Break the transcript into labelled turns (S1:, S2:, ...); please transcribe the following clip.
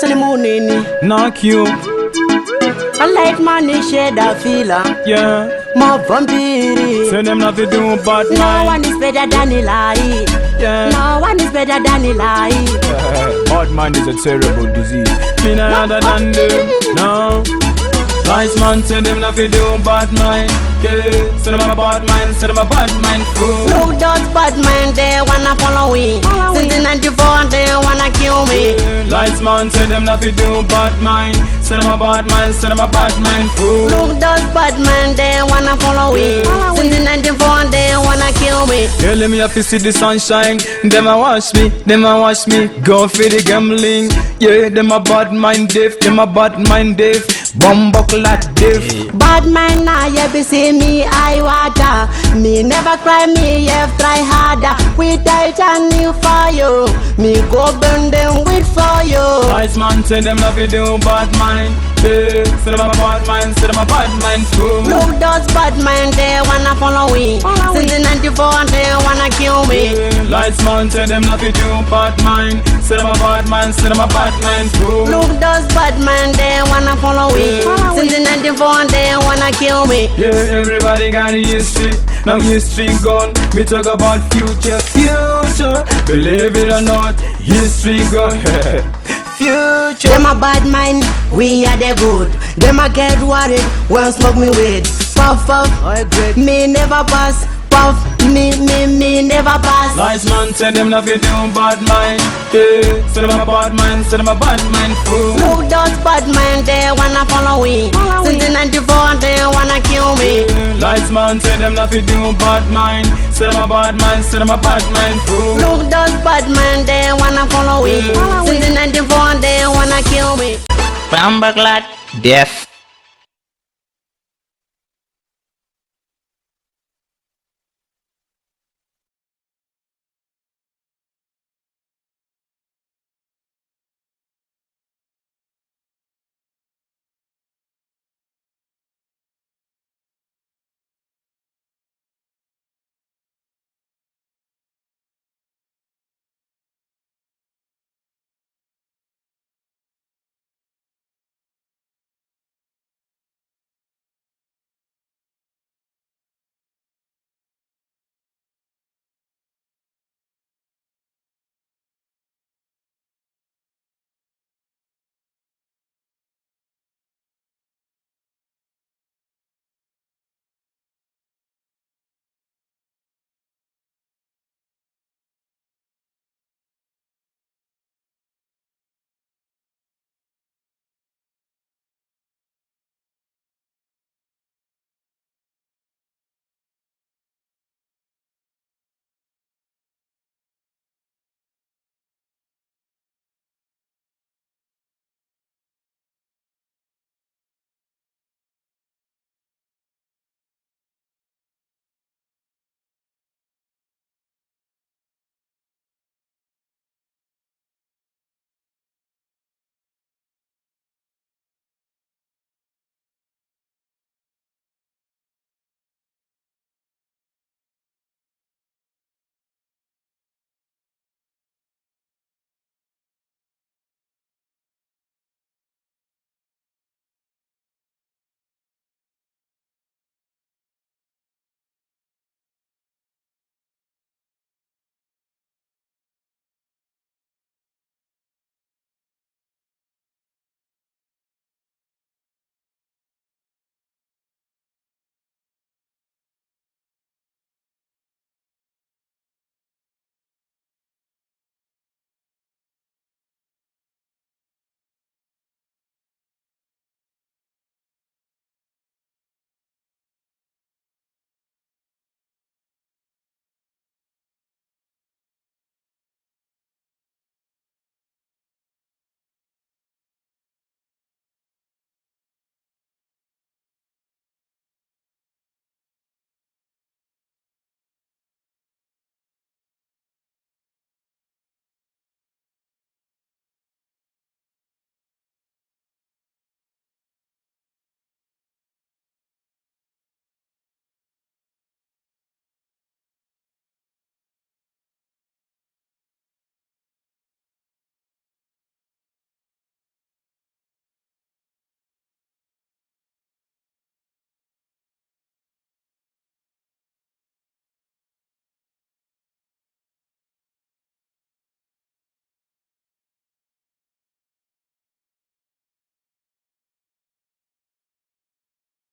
S1: the moon in
S2: Knock you.
S1: I like money shade a feeler.
S2: Yeah.
S1: More vampiri.
S2: Say them not to do bad
S1: No
S2: mind.
S1: one is better than Eli.
S2: Yeah.
S1: No one is better than Eli.
S2: Bad mind is a terrible disease. Me not other than them. No. Nice man say them not to do bad mind. Yeah. Say them a bad mind. Say them a bad mind.
S1: Look those bad men, they wanna follow me. Since the 94 they wanna kill me.
S2: Lights man say them not to do bad mind. Say them a bad mind. Say them a bad mind.
S1: Look those bad men, they wanna follow me. Since the 94 they wanna kill me.
S2: Yeah, let me have to see the sunshine. Them a watch me, them a watch me. Go for the gambling. Yeah, them a bad mind deaf. Them a bad mind deaf. Bumbuckle at deaf.
S1: Bad man now you be see me I water. Me never cry, me have try harder. We die and new for you. Me go burn them with for you.
S2: Nice man say them not to do bad mind. Yeah, say them a bad mind. Say them a bad mind too.
S1: Look those bad men, they wanna follow me. Since the 94 they wanna kill me.
S2: Lights man say them not to do bad mind. Say them a bad mind. Say them a bad mind too.
S1: Look those bad men, they wanna follow me. Since the 94 they wanna kill me.
S2: Yeah, everybody got a history. Now history gone. Me talk about future, future. Believe it or not, history gone. Future.
S1: Them a bad mind, we are the good. Them a get worried when smoke me weed. Puff puff, me never pass. Puff, me never pass.
S2: Nice man say them not to do bad mind. Yeah, say them a bad mind. Say them a bad mind fool.
S1: Look those bad men, they wanna follow me. Since the 94 they wanna kill me.
S2: Lights man say them not to do bad mind. Say them a bad mind. Say them a bad mind fool.
S1: Look those bad men, they wanna follow me. Since the 94 they wanna kill me.
S3: Bumbuckle at death.